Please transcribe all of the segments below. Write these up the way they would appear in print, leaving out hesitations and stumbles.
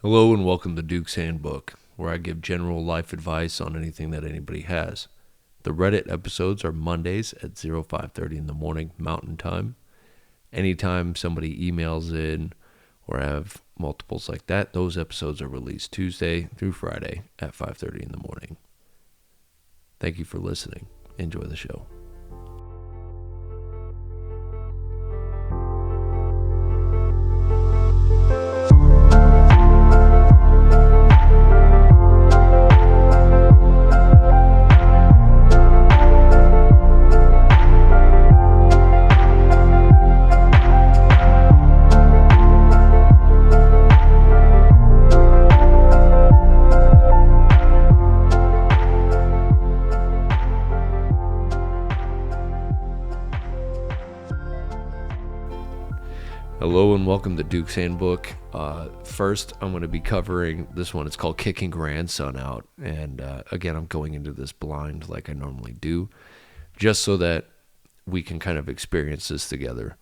Hello and welcome to Duke's Handbook, where I give general life advice on anything that anybody has. The Reddit episodes are Mondays at 05:30 in the morning Mountain Time. Anytime somebody emails in or have multiples like that, those episodes are released Tuesday through Friday at 5:30 in the morning. Thank you for listening. Enjoy the show. Hello and welcome to Duke's Handbook. First, I'm going to be covering this one. It's called Kicking Grandson Out. And again, I'm going into this blind like I normally do, just so that we can kind of experience this together.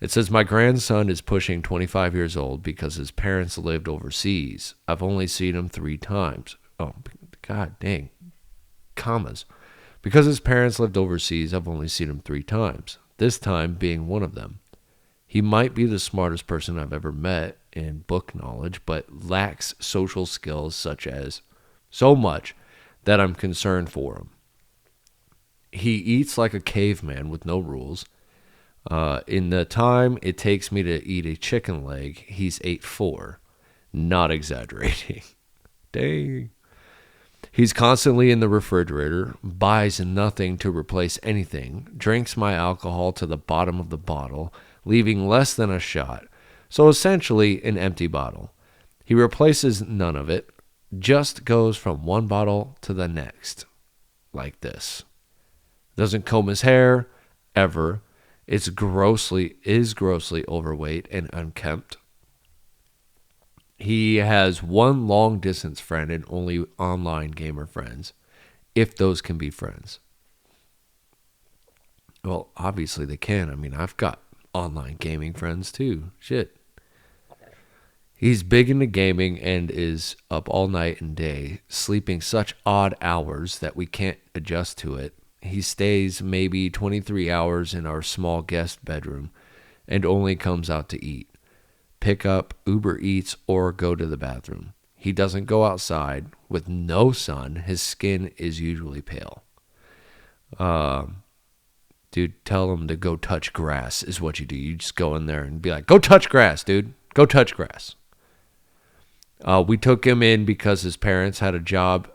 It says, my grandson is pushing 25 years old because his parents lived overseas. I've only seen him 3 times. Oh, God dang. Commas. Because his parents lived overseas, I've only seen him 3 times. This time being one of them. He might be the smartest person I've ever met in book knowledge, but lacks social skills so much that I'm concerned for him. He eats like a caveman with no rules. In the time it takes me to eat a chicken leg, he's 8'4". Not exaggerating. Dang. He's constantly in the refrigerator, buys nothing to replace anything, drinks my alcohol to the bottom of the bottle, leaving less than a shot. So essentially an empty bottle. He replaces none of it, just goes from one bottle to the next. Like this. Doesn't comb his hair, ever. Is grossly overweight and unkempt. He has one long distance friend and only online gamer friends, if those can be friends. Well, obviously they can. I mean, I've got online gaming friends too. Shit. He's big into gaming and is up all night and day, sleeping such odd hours that we can't adjust to it. He stays maybe 23 hours in our small guest bedroom and only comes out to eat, pick up Uber Eats, or go to the bathroom. He doesn't go outside. With no sun, his skin is usually pale. Dude, tell him to go touch grass is what you do. You just go in there and be like, go touch grass, dude. Go touch grass. We took him in because his parents had a job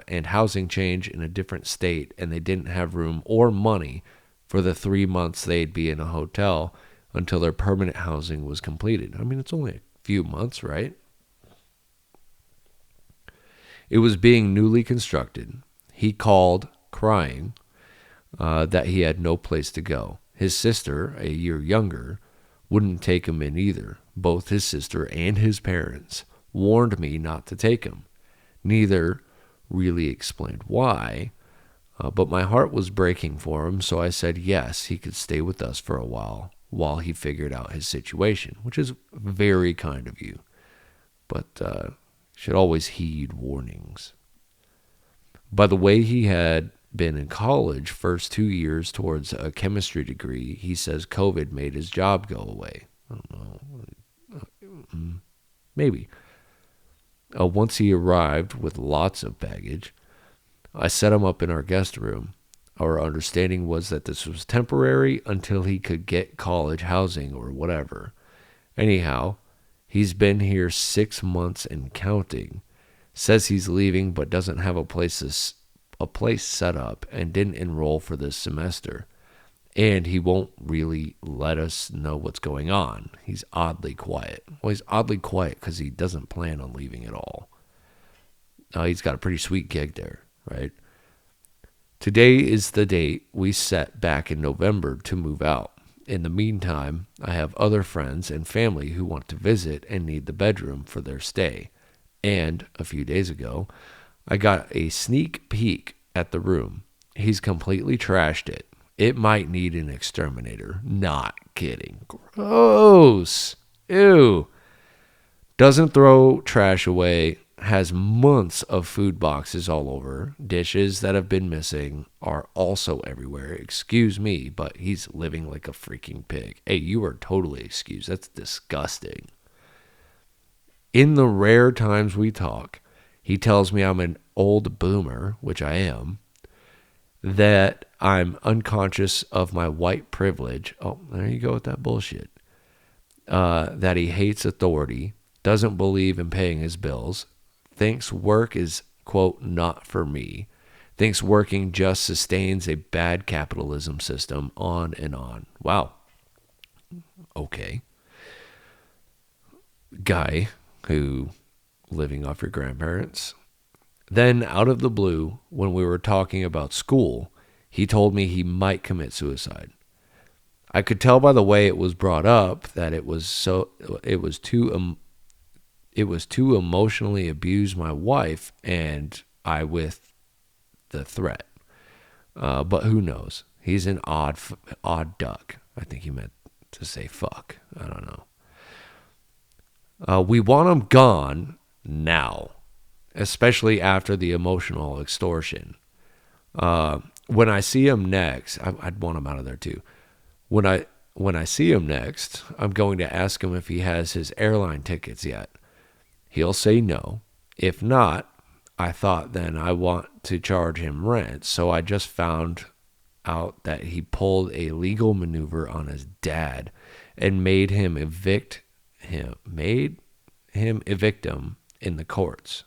and housing change in a different state, and they didn't have room or money for the 3 months they'd be in a hotel until their permanent housing was completed. I mean, it's only a few months, right? It was being newly constructed. He called, crying, that he had no place to go. His sister, a year younger, wouldn't take him in either. Both his sister and his parents warned me not to take him. Neither really explained why, but my heart was breaking for him, so I said yes, he could stay with us for a while he figured out his situation, which is very kind of you, but should always heed warnings. By the way, he had been in college first 2 years towards a chemistry degree. He says COVID made his job go away. I don't know. Maybe. Once he arrived with lots of baggage, I set him up in our guest room. Our understanding was that this was temporary until he could get college housing or whatever. Anyhow, he's been here 6 months and counting. Says he's leaving but doesn't have a place set up and didn't enroll for this semester. And he won't really let us know what's going on. He's oddly quiet. Well, he's oddly quiet because he doesn't plan on leaving at all. He's got a pretty sweet gig there, right? Today is the date we set back in November to move out. In the meantime, I have other friends and family who want to visit and need the bedroom for their stay. And a few days ago, I got a sneak peek at the room. He's completely trashed it. It might need an exterminator. Not kidding. Gross. Ew. Doesn't throw trash away, has months of food boxes all over. Dishes that have been missing are also everywhere. Excuse me, but he's living like a freaking pig. Hey, you are totally excused. That's disgusting. In the rare times we talk, he tells me I'm an old boomer, which I am, that I'm unconscious of my white privilege. Oh, there you go with that bullshit. That he hates authority, doesn't believe in paying his bills, thinks work is, quote, not for me, thinks working just sustains a bad capitalism system, on and on. Wow. Okay. Guy who living off your grandparents. Then, out of the blue, when we were talking about school, he told me he might commit suicide. I could tell by the way it was brought up that it was too emotionally abuse my wife and I with the threat. But who knows? He's an odd duck. I think he meant to say fuck. I don't know. We want him gone now, especially after the emotional extortion. When I see him next, I'd want him out of there too. When I see him next, I'm going to ask him if he has his airline tickets yet. He'll say no. If not, I thought then I want to charge him rent. So I just found out that he pulled a legal maneuver on his dad and made him evict him in the courts.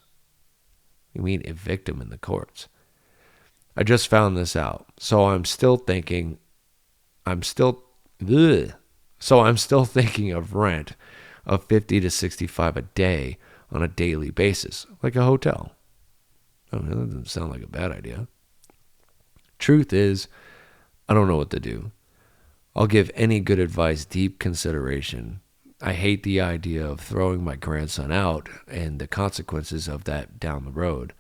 You mean evict him in the courts? I just found this out. So I'm still thinking of rent of 50 to 65 a day on a daily basis, like a hotel. I mean, that doesn't sound like a bad idea. Truth is, I don't know what to do. I'll give any good advice deep consideration. I hate the idea of throwing my grandson out and the consequences of that down the road.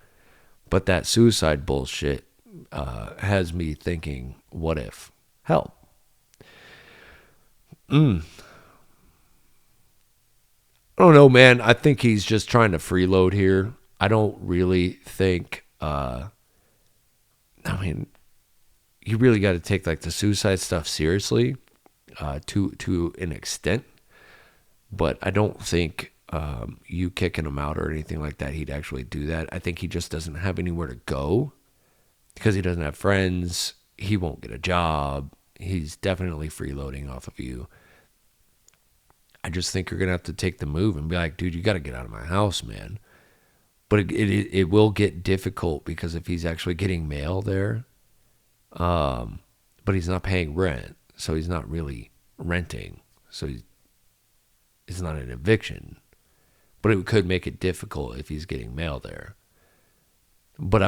But that suicide bullshit has me thinking, what if? Help. I don't know, man. I think he's just trying to freeload here. I don't really think, you really got to take like the suicide stuff seriously to an extent. But I don't think you kicking him out or anything like that, he'd actually do that. I think he just doesn't have anywhere to go because he doesn't have friends. He won't get a job. He's definitely freeloading off of you. I just think you're going to have to take the move and be like, dude, you got to get out of my house, man. But it will get difficult because if he's actually getting mail there, but he's not paying rent, so he's not really renting. So it's not an eviction. But it could make it difficult if he's getting mail there. But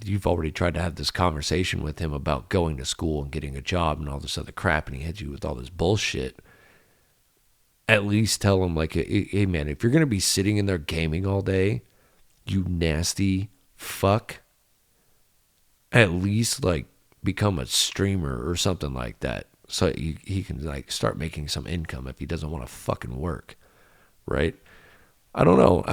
you've already tried to have this conversation with him about going to school and getting a job and all this other crap, and he hits you with all this bullshit. At least tell him, like, hey, man, if you're going to be sitting in there gaming all day, you nasty fuck, at least, like, become a streamer or something like that so he can, like, start making some income if he doesn't want to fucking work, right? I don't know.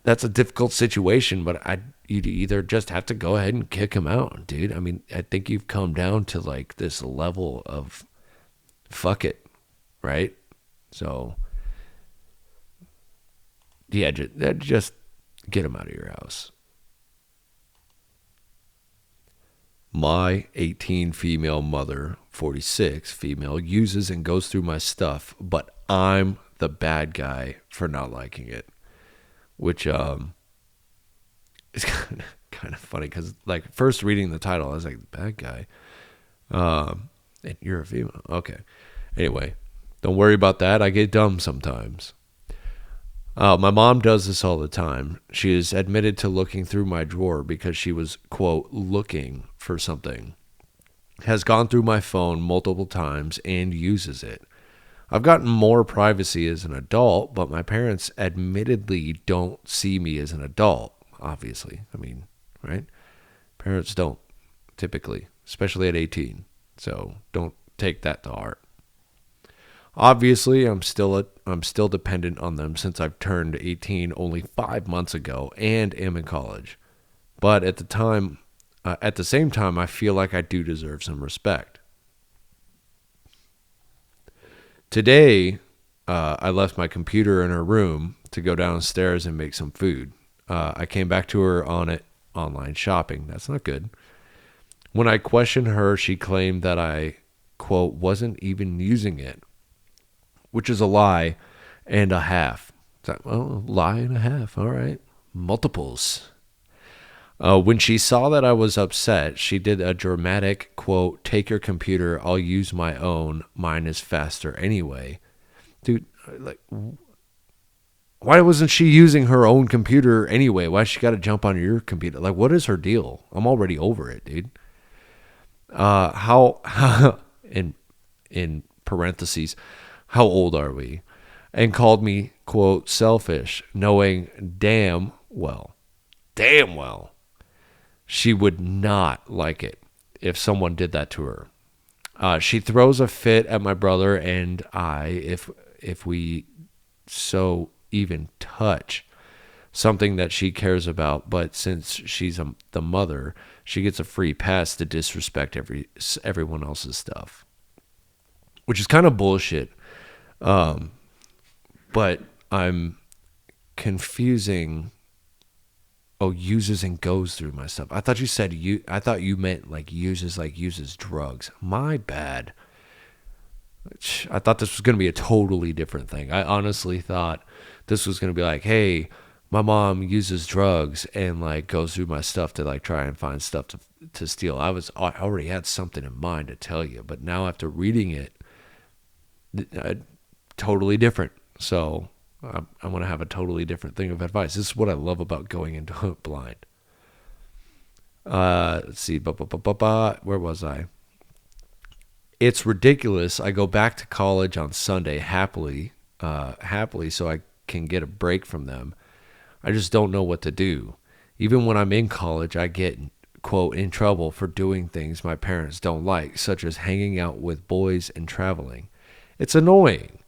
That's a difficult situation, but you'd either just have to go ahead and kick him out, dude. I mean, I think you've come down to, like, this level of fuck it, right? So, yeah, just get him out of your house. My 18 female mother, 46 female, uses and goes through my stuff, but I'm the bad guy for not liking it, which is kind of funny because, like, first reading the title, I was like, bad guy. And you're a female. Okay. Anyway. Don't worry about that. I get dumb sometimes. My mom does this all the time. She is admitted to looking through my drawer because she was, quote, looking for something. Has gone through my phone multiple times and uses it. I've gotten more privacy as an adult, but my parents admittedly don't see me as an adult, obviously. I mean, right? Parents don't, typically, especially at 18. So don't take that to heart. Obviously, I'm still I'm still dependent on them since I've turned 18 only 5 months ago and am in college. But at the same time, I feel like I do deserve some respect. Today, I left my computer in her room to go downstairs and make some food. I came back to her on it online shopping. That's not good. When I questioned her, she claimed that I, quote, wasn't even using it, which is a lie and a half. Well, lie and a half. All right. Multiples. When she saw that I was upset, she did a dramatic, quote, take your computer, I'll use my own, mine is faster anyway. Dude, like, why wasn't she using her own computer anyway? Why she got to jump on your computer? Like, what is her deal? I'm already over it, dude. How in parentheses, how old are we? And called me, quote, selfish, knowing damn well, she would not like it if someone did that to her. She throws a fit at my brother and I if we so even touch something that she cares about. But since she's the mother, she gets a free pass to disrespect everyone else's stuff, which is kind of bullshit. But I'm confusing. Oh, uses and goes through my stuff. I thought you said I thought you meant like uses drugs. My bad. I thought this was going to be a totally different thing. I honestly thought this was going to be like, hey, my mom uses drugs and like goes through my stuff to like try and find stuff to steal. I already had something in mind to tell you, but now after reading it, totally different. So I want to have a totally different thing of advice. This is what I love about going into it blind. Let's see. Where was I? It's ridiculous. I go back to college on Sunday happily, so I can get a break from them. I just don't know what to do. Even when I'm in college, I get, quote, in trouble for doing things my parents don't like, such as hanging out with boys and traveling. It's annoying.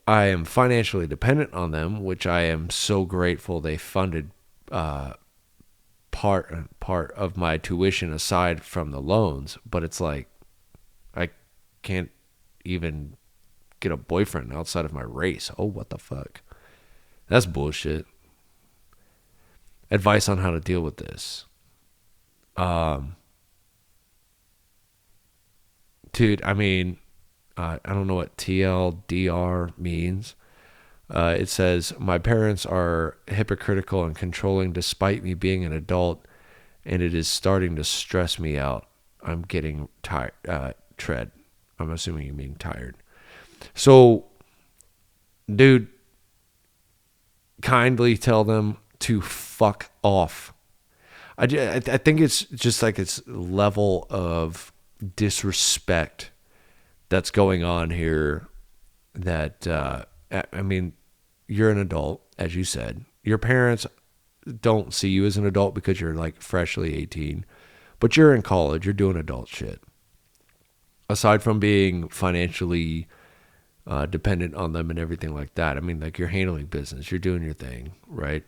I am financially dependent on them, which I am so grateful they funded part of my tuition aside from the loans. But it's like I can't even get a boyfriend outside of my race. Oh, what the fuck? That's bullshit. Advice on how to deal with this. Dude, I mean, I don't know what TLDR means. It says, my parents are hypocritical and controlling despite me being an adult, and it is starting to stress me out. I'm getting tired. Tread. I'm assuming you mean tired. So, dude, kindly tell them to fuck off. I think it's just like it's level of disrespect that's going on here that, I mean, you're an adult, as you said. Your parents don't see you as an adult because you're like freshly 18, but you're in college, you're doing adult shit. Aside from being financially dependent on them and everything like that, I mean, like you're handling business, you're doing your thing, right?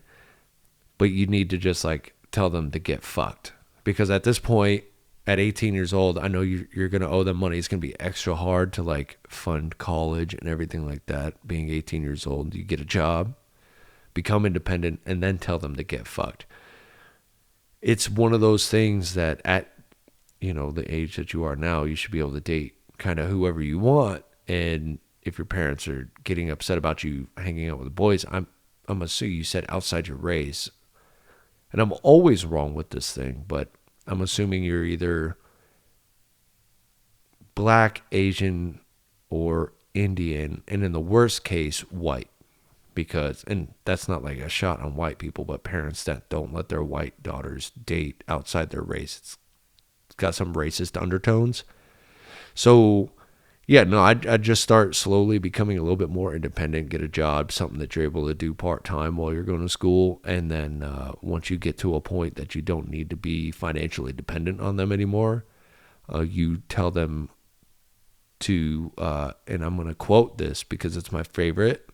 But you need to just like tell them to get fucked. Because at this point, at 18 years old, I know you're going to owe them money. It's going to be extra hard to like fund college and everything like that. Being 18 years old, you get a job, become independent, and then tell them to get fucked. It's one of those things that at, the age that you are now, you should be able to date kind of whoever you want. And if your parents are getting upset about you hanging out with the boys, I'm assuming you said outside your race. And I'm always wrong with this thing, but I'm assuming you're either black, Asian, or Indian, and in the worst case, white. And that's not like a shot on white people, but parents that don't let their white daughters date outside their race. It's got some racist undertones. So, yeah, no, I'd just start slowly becoming a little bit more independent, get a job, something that you're able to do part-time while you're going to school. And then once you get to a point that you don't need to be financially dependent on them anymore, you tell them to, and I'm going to quote this because it's my favorite,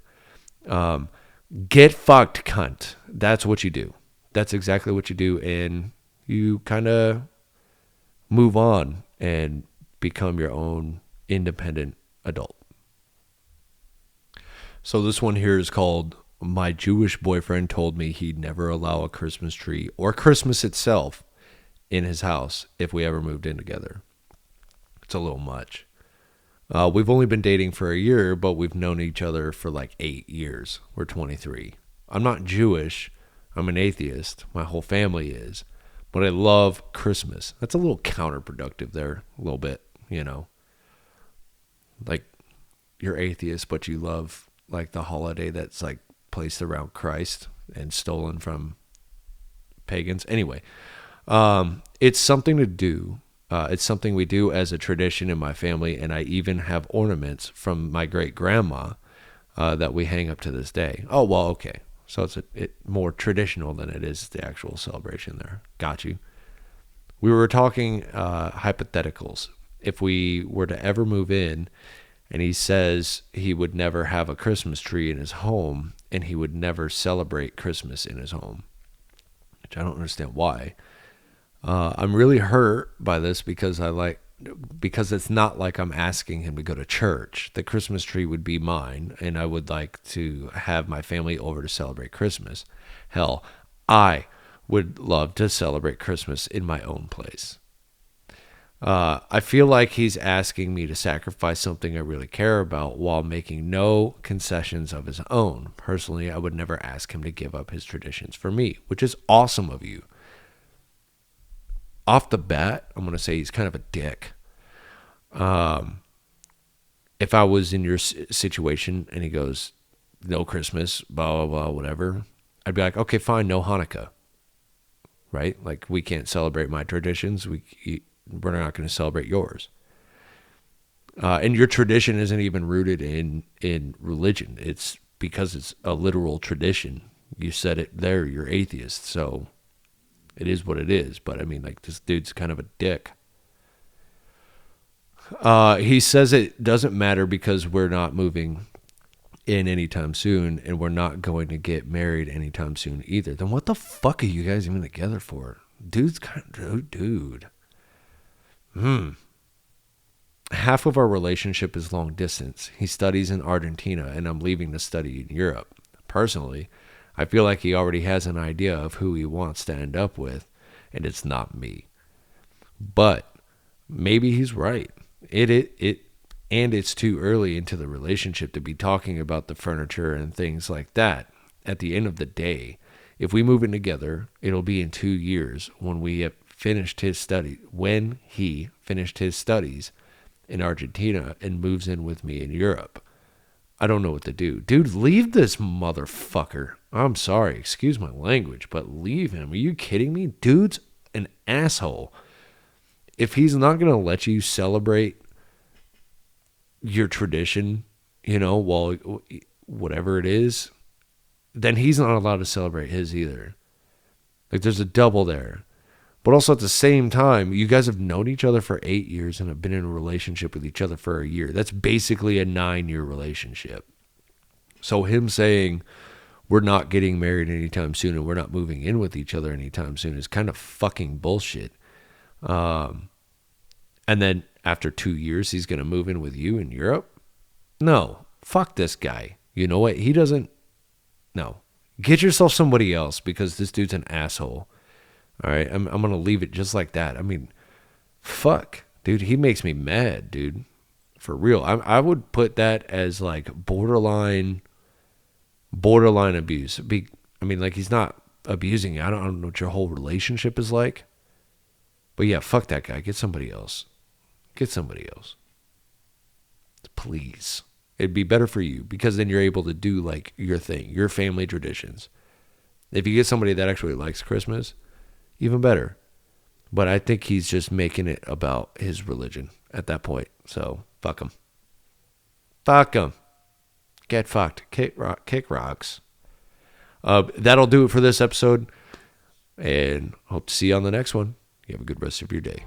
get fucked, cunt. That's what you do. That's exactly what you do. And you kind of move on and become your own independent adult. So this one here is called, My Jewish Boyfriend Told Me He'd Never Allow a Christmas tree or Christmas itself in his house if we ever moved in together. It's a little much. We've only been dating for a year, but we've known each other for like 8 years. We're 23. I'm not Jewish. I'm an atheist. My whole family is. But I love Christmas. That's a little counterproductive there, a little bit, you know. Like, you're atheist, but you love, like, the holiday that's, like, placed around Christ and stolen from pagans. Anyway, it's something to do. It's something we do as a tradition in my family, and I even have ornaments from my great-grandma that we hang up to this day. Oh, well, okay. So it's more traditional than it is the actual celebration there. Got you. We were talking hypotheticals. If we were to ever move in, and he says he would never have a Christmas tree in his home, and he would never celebrate Christmas in his home, which I don't understand why. I'm really hurt by this because it's not like I'm asking him to go to church. The Christmas tree would be mine, and I would like to have my family over to celebrate Christmas. Hell, I would love to celebrate Christmas in my own place. I feel like he's asking me to sacrifice something I really care about while making no concessions of his own. Personally, I would never ask him to give up his traditions for me, which is awesome of you. Off the bat, I'm going to say he's kind of a dick. If I was in your situation and he goes, no Christmas, blah, blah, blah, whatever, I'd be like, okay, fine, no Hanukkah. Right? Like, we can't celebrate my traditions. We're not going to celebrate yours. And your tradition isn't even rooted in religion. It's because it's a literal tradition. You said it there, you're atheist, so it is what it is. But I mean, like, this dude's kind of a dick. He says it doesn't matter because we're not moving in anytime soon, and we're not going to get married anytime soon either. Then what the fuck are you guys even together for? Dude's kind of dude. Half of our relationship is long distance. He studies in Argentina, and I'm leaving to study in Europe. Personally, I feel like he already has an idea of who he wants to end up with, and it's not me. But maybe he's right. And it's too early into the relationship to be talking about the furniture and things like that. At the end of the day, if we move in together, it'll be in 2 years when we have finished his study. When he finished his studies in Argentina and moves in with me in Europe. I don't know what to do. Dude, leave this motherfucker. I'm sorry, excuse my language, but leave him. Are you kidding me? Dude's an asshole. If he's not going to let you celebrate your tradition, well, whatever it is, then he's not allowed to celebrate his either. Like, there's a double there. But also at the same time, you guys have known each other for 8 years and have been in a relationship with each other for a year. That's basically a 9-year relationship. So him saying we're not getting married anytime soon and we're not moving in with each other anytime soon is kind of fucking bullshit. And then after 2 years, he's going to move in with you in Europe? No. Fuck this guy. You know what? He doesn't. No. Get yourself somebody else because this dude's an asshole. All right, I'm going to leave it just like that. I mean, fuck. Dude, he makes me mad, dude. For real. I would put that as like borderline abuse. I mean, like, he's not abusing you. I don't know what your whole relationship is like. But yeah, fuck that guy. Get somebody else. Get somebody else. Please. It'd be better for you because then you're able to do like your thing, your family traditions. If you get somebody that actually likes Christmas, even better. But I think he's just making it about his religion at that point. So, fuck him. Fuck him. Get fucked. Kick rocks. That'll do it for this episode. And hope to see you on the next one. You have a good rest of your day.